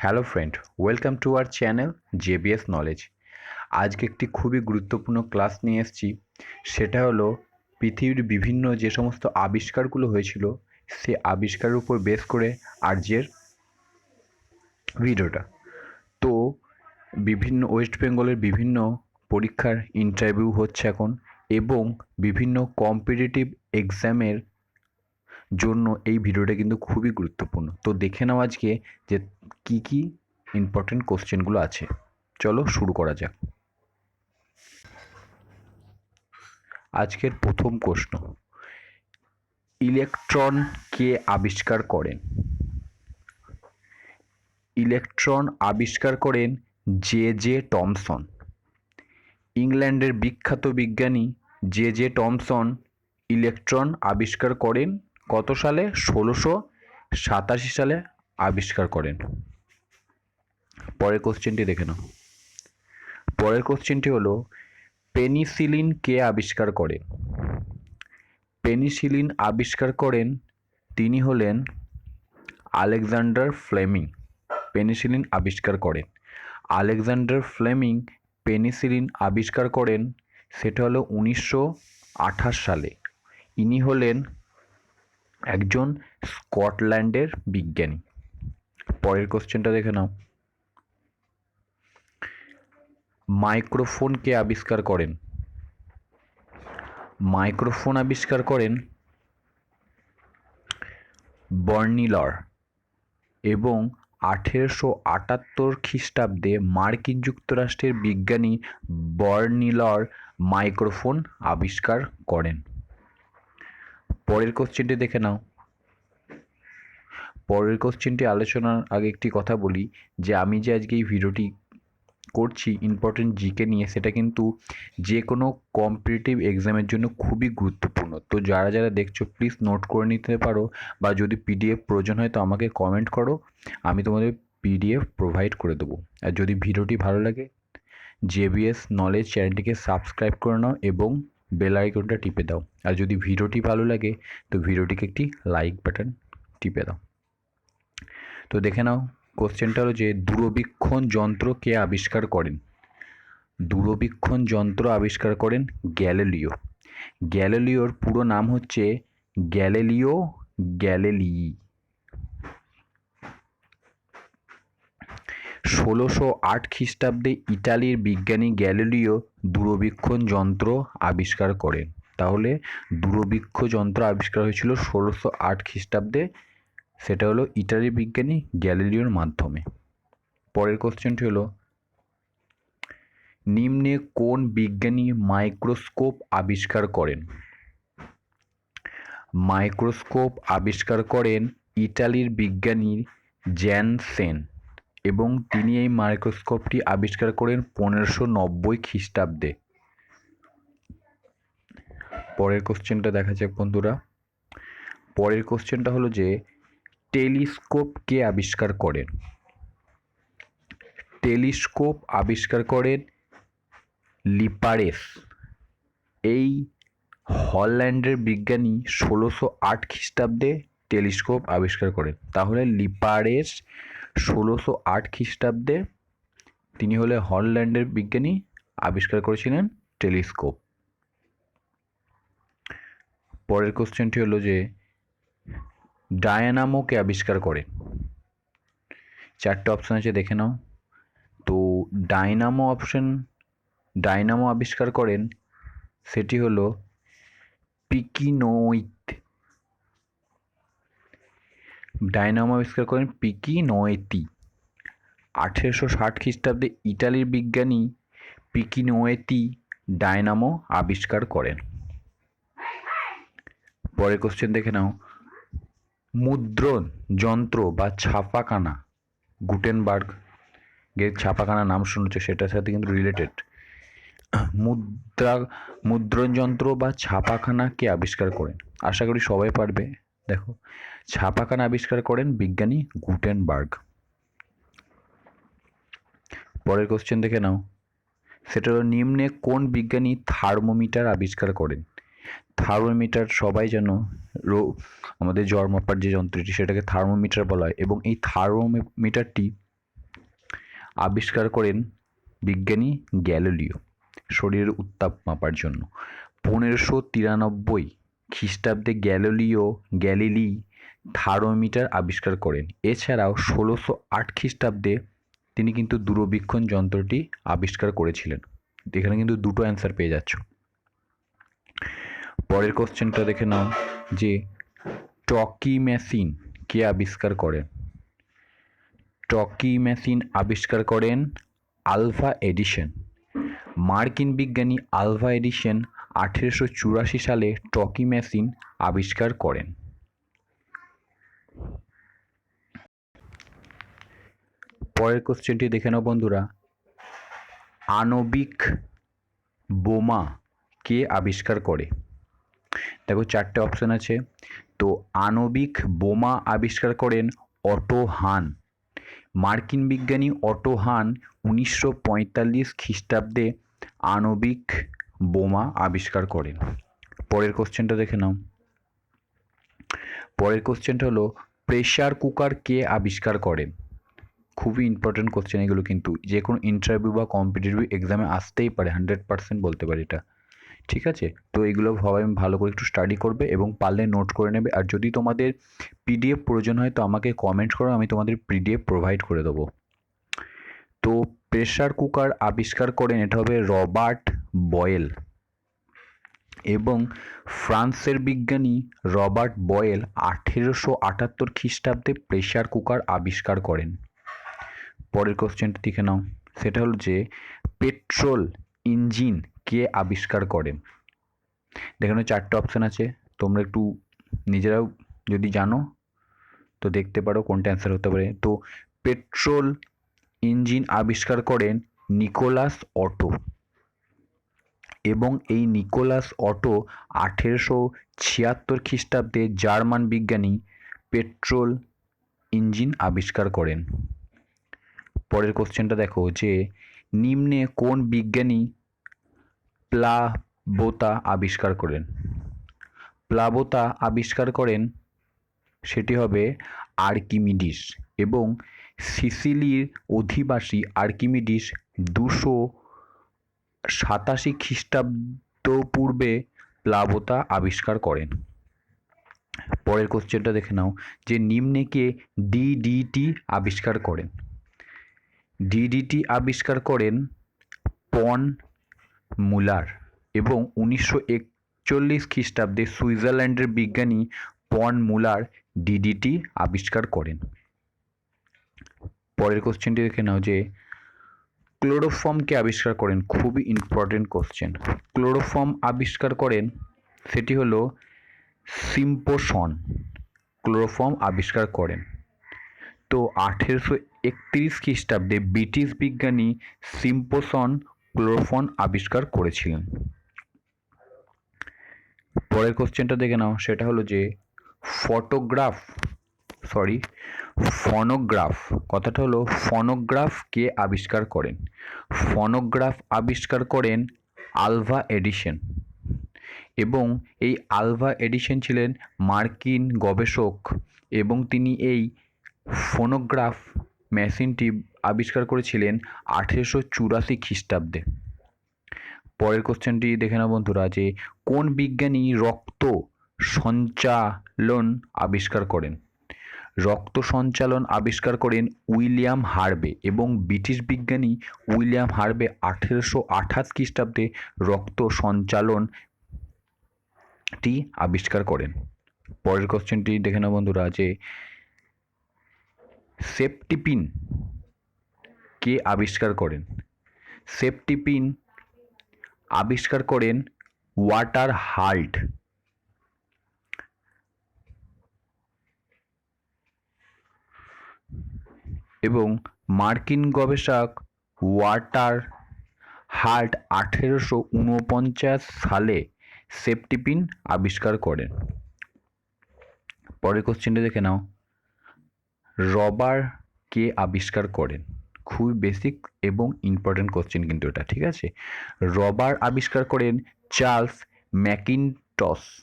Hello friend, welcome to our channel JBS knowledge. আজকে একটি খুবই গুরুত্বপূর্ণ ক্লাস নিয়ে এসেছি। সেটা হলো পৃথিবীর বিভিন্ন যে সমস্ত আবিষ্কারগুলো হয়েছিল সে আবিষ্কারের উপর বেস করে আজকের ভিডিওটা। তো বিভিন্ন ওয়েস্ট বেঙ্গলের বিভিন্ন পরীক্ষার ইন্টারভিউ হচ্ছে এখন, এবং বিভিন্ন কম্পিটিটিভ এক্সামের জন্য এই ভিডিওটা কিন্তু খুবই গুরুত্বপূর্ণ। তো দেখে নাও আজকে যে কি ইম্পর্টেন্ট কোশ্চেনগুলো আছে। চলো শুরু করা যাক। আজকের প্রথম প্রশ্ন, ইলেকট্রন কে আবিষ্কার করেন? ইলেকট্রন আবিষ্কার করেন জে জে টমসন। ইংল্যান্ডের বিখ্যাত বিজ্ঞানী জে জে টমসন ইলেকট্রন আবিষ্কার করেন কত সালে? 1687 সালে আবিষ্কার করেন। পরের কোশ্চেনটি দেখে নাও। পরের কোশ্চেনটি হলো, পেনিসিলিন কে আবিষ্কার করেন? পেনিসিলিন আবিষ্কার করেন তিনি হলেন আলেকজান্ডার ফ্লেমিং। পেনিসিলিন আবিষ্কার করেন আলেকজান্ডার ফ্লেমিং। পেনিসিলিন আবিষ্কার করেন সেটা হলো 1928 সালে। ইনি হলেন একজন স্কটল্যান্ডের বিজ্ঞানী। পরের কোশ্চেনটা দেখে নাও। মাইক্রোফোন কে আবিষ্কার করেন? মাইক্রোফোন আবিষ্কার করেন বার্নিলার, এবং 1878 খ্রিস্টাব্দে মার্কিন যুক্তরাষ্ট্রের বিজ্ঞানী বার্নিলার মাইক্রোফোন আবিষ্কার করেন। পরের কোশ্চেনটি দেখে নাও। পরের কোশ্চেনটি আলোচনার আগে একটি কথা বলি, যে আমি যে আজকে এই ভিডিওটি করছি ইম্পর্টেন্ট জিকে নিয়ে, সেটা কিন্তু যে কোনো কম্পিটিটিভ এক্সামের জন্য খুবই গুরুত্বপূর্ণ। তো যারা যারা দেখছো প্লিজ নোট করে নিতে পারো, বা যদি পিডিএফ প্রয়োজন হয় তো আমাকে কমেন্ট করো, আমি তোমাদের পিডিএফ প্রোভাইড করে দেবো। আর যদি ভিডিওটি ভালো লাগে জেবিএস নলেজ চ্যানেলটিকে সাবস্ক্রাইব করে নাও এবং বেল আইকনটা টিপে দাও। আর যদি ভিডিওটি ভালো লাগে তো ভিডিওটিকে একটি লাইক বাটন টিপে দাও। তো দেখে নাও, কোশ্চেনটা হলো যে দূরবীক্ষণ যন্ত্র কে আবিষ্কার করেন? দূরবীক্ষণ যন্ত্র আবিষ্কার করেন গ্যালিলিও। গ্যালিলিওর পুরো নাম হচ্ছে গ্যালিলিও গ্যালিলিই। 1608 খ্রিস্টাব্দে ইটালির বিজ্ঞানী গ্যালিলিও দূরবীক্ষণ যন্ত্র আবিষ্কার করেন। তাহলে দূরবীক্ষণ যন্ত্র আবিষ্কার হয়েছিল 1608 খ্রিস্টাব্দে, সেটা হলো ইটালির বিজ্ঞানী গ্যালিলিওর মাধ্যমে। পরের কোশ্চেনটি হলো, নিম্নে কোন বিজ্ঞানী মাইক্রোস্কোপ আবিষ্কার করেন? মাইক্রোস্কোপ আবিষ্কার করেন ইটালির বিজ্ঞানী জ্যানসেন, এবং তিনি এই মাইক্রোস্কোপটি আবিষ্কার করেন 1590 খ্রিস্টাব্দে। পরের কোশ্চেনটা দেখা যাক বন্ধুরা। পরের কোশ্চেনটা হলো যে টেলিস্কোপ কে আবিষ্কার করেন? টেলিস্কোপ আবিষ্কার করেন লিপারেস। এই হল্যান্ডের বিজ্ঞানী 1608 খ্রিস্টাব্দে টেলিস্কোপ আবিষ্কার করেন। তাহলে লিপারেস 1608 খ্রিস্টাব্দে তিনি হলে হল্যান্ডের বিজ্ঞানী, আবিষ্কার করেছিলেন টেলিস্কোপ। পরের কোশ্চেনটি হলো যে ডায়নামো কে আবিষ্কার করেন? চারটে অপশন আছে, দেখে নাও। তো ডায়নামো আবিষ্কার করেন সেটি হলো পিকিনোইত। ডায়নামো আবিষ্কার করেন পিকিনোয়েতি। 1860 খ্রিস্টাব্দে ইটালির বিজ্ঞানী পিকিনোয়েতি ডায়নামো আবিষ্কার করেন। পরের কোশ্চেন দেখে নাও। মুদ্রণ যন্ত্র বা ছাপাখানা, গুটেনবার্গের ছাপাখানা নাম শুনেছ, সেটার সাথে কিন্তু রিলেটেড। মুদ্রণ যন্ত্র বা ছাপাখানা কে আবিষ্কার করেন? আশা করি সবাই পারবে। দেখো, ছাপাখানা আবিষ্কার করেন বিজ্ঞানী গুটেনবার্গ। পরের কোশ্চেন দেখে নাও। সেটা হলো, নিম্নে কোন বিজ্ঞানী থার্মোমিটার আবিষ্কার করেন? থার্মোমিটার সবাই জানো, আমাদের জ্বর মাপার যে যন্ত্রটি সেটাকে থার্মোমিটার বলা হয়, এবং এই থার্মোমিটারটি আবিষ্কার করেন বিজ্ঞানী গ্যালিলিও শরীরের উত্তাপ মাপার জন্য। 1593 খ্রিস্টাব্দে গ্যালিলি থার্মোমিটার আবিষ্কার করেন। এছাড়াও 1608 খ্রিস্টাব্দে তিনি কিন্তু দূরবীক্ষণ যন্ত্রটি আবিষ্কার করেছিলেন। এখানে কিন্তু দুটো অ্যান্সার পেয়ে যাচ্ছ। পরের কোশ্চেনটা দেখে নাও যে টকি মেশিন কে আবিষ্কার করেন? টকি মেশিন আবিষ্কার করেন আলভা এডিসন। মার্কিন বিজ্ঞানী আলভা এডিসন 1884 সালে টকি মেশিন আবিষ্কার করেন। পরের কোশ্চেনটি দেখে নাও বন্ধুরা, আণবিক বোমা কে আবিষ্কার করে? দেখো চারটে অপশন আছে। তো আণবিক বোমা আবিষ্কার করেন অটো হান। মার্কিন বিজ্ঞানী অটো হান 1945 খ্রিস্টাব্দে আণবিক বোমা আবিষ্কার করেন। পরের কোশ্চেনটা দেখে নাও। পরের কোশ্চেনটা হলো প্রেসার কুকার কে আবিষ্কার করেন? খুবই ইম্পর্টেন্ট কোশ্চেন এগুলো, কিন্তু যে কোনো ইন্টারভিউ বা কম্পিটিটিভ এক্সামে আসতেই পারে, 100% বলতে পারি এটা। ঠিক আছে, তো এগুলো সবাই ভালো করে একটু স্টাডি করবে এবং পারলে নোট করে নেবে। আর যদি তোমাদের পিডিএফ প্রয়োজন হয় তো আমাকে কমেন্ট করো, আমি তোমাদের পিডিএফ প্রোভাইড করে দেবো। তো প্রেসার কুকার আবিষ্কার করেন, এটা হবে রবার্ট বয়েল। এবং ফ্রান্সের বিজ্ঞানী রবার্ট বয়েল 1878 খ্রিস্টাব্দে প্রেসার কুকার আবিষ্কার করেন। পরের কোশ্চেনটা দেখে নাও, সেটা হলো যে পেট্রোল ইঞ্জিন কে আবিষ্কার করেন? দেখানো চারটে অপশান আছে, তোমরা একটু নিজেরাও যদি জানো তো দেখতে পারো কোনটা অ্যান্সার হতে পারে। তো পেট্রোল ইঞ্জিন আবিষ্কার করেন নিকোলাস অটো। এবং এই নিকোলাস অটো 1876 খ্রিস্টাব্দে জার্মান বিজ্ঞানী পেট্রোল ইঞ্জিন আবিষ্কার করেন। পরের কোশ্চেনটা দেখো যে নিম্নে কোন বিজ্ঞানী প্লাবতা আবিষ্কার করেন? প্লাবতা আবিষ্কার করেন সেটি হবে আর্কিমিডিস। এবং সিসিলির অধিবাসী আর্কিমিডিস 287 খ্রিস্টাব্দ পূর্বে প্লাবতা আবিষ্কার করেন। পরের কোশ্চেনটা দেখে নাও যে নিম্নে কে ডিডিটি আবিষ্কার করেন? ডিডিটি আবিষ্কার করেন পন মুলার। এবং 1941 খ্রিস্টাব্দে সুইজারল্যান্ডের বিজ্ঞানী পন মুলার ডিডিটি আবিষ্কার করেন। পরের কোশ্চেনটি দেখে নাও যে ক্লোরোফর্ম কে আবিষ্কার করেন? খুবই ইম্পর্টেন্ট কোশ্চেন। ক্লোরোফর্ম আবিষ্কার করেন সেটি হলো সিম্পসন। ক্লোরোফর্ম আবিষ্কার করেন। তো 1831 খ্রিস্টাব্দে ব্রিটিশ বিজ্ঞানী সিম্পসন ক্লোরোফর্ম আবিষ্কার করেছিলেন। পরের কোশ্চেনটা দেখে নাও, সেটা হলো যে ফনোগ্রাফ, কথাটা হলো ফনোগ্রাফ কে আবিষ্কার করেন? ফনোগ্রাফ আবিষ্কার করেন আলভা এডিসন। এবং এই আলভা এডিসন ছিলেন মার্কিন গবেষক এবং তিনি এই ফোনোগ্রাফ মেশিনটি আবিষ্কার করেছিলেন 1884 খ্রিস্টাব্দে। পরের কোশ্চেনটি দেখে নাও বন্ধুরা যে কোন বিজ্ঞানী রক্ত সঞ্চালন আবিষ্কার করেন? রক্ত সঞ্চালন আবিষ্কার করেন উইলিয়াম হার্ভে। এবং ব্রিটিশ বিজ্ঞানী উইলিয়াম হার্ভে 1828 খ্রিস্টাব্দে রক্ত সঞ্চালনটি আবিষ্কার করেন। পরের কোশ্চেনটি দেখে নাও বন্ধুরা যে সেফটিপিন কে আবিষ্কার করেন? সেফটিপিন আবিষ্কার করেন ওয়াটার হাল্ট। এবং মার্কিন গবেষক ওয়াটার হাল্ট 1849 সালে সেফটিপিন আবিষ্কার করেন। পরের কোশ্চেনটা দেখে নাও, রবার কে আবিষ্কার করেন? খুবই বেসিক এবং ইম্পর্টেন্ট কোশ্চেন কিন্তু এটা, ঠিক আছে। রবার আবিষ্কার করেন চার্লস ম্যাকিনটশ।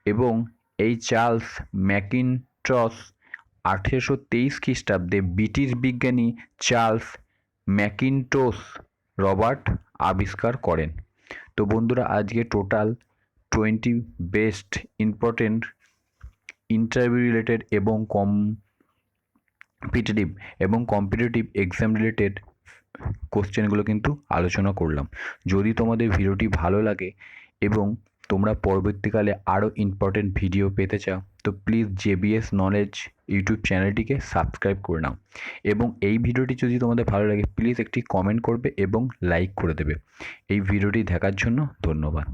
এবং এই চার্লস ম্যাকিনটশ 1823 খ্রিস্টাব্দে ব্রিটিশ বিজ্ঞানী চার্লস ম্যাকিন্টোশ রবার্ট আবিষ্কার করেন। তো বন্ধুরা, আজকে total 20 best important interview related এবং কম্পিটিটিভ এক্সাম রিলেটেড কোশ্চেনগুলো কিন্তু আলোচনা করলাম। যদি তোমাদের ভিডিওটি ভালো লাগে এবং তোমরা পরবর্তীকালে আরও ইম্পর্টেন্ট ভিডিও পেতে চাও, তো প্লিজ জেবিএস নলেজ ইউটিউব চ্যানেলটিকে সাবস্ক্রাইব করে নাও। এবং এই ভিডিওটি যদি তোমাদের ভালো লাগে, প্লিজ একটি কমেন্ট করবে এবং লাইক করে দেবে। এই ভিডিওটি দেখার জন্য ধন্যবাদ।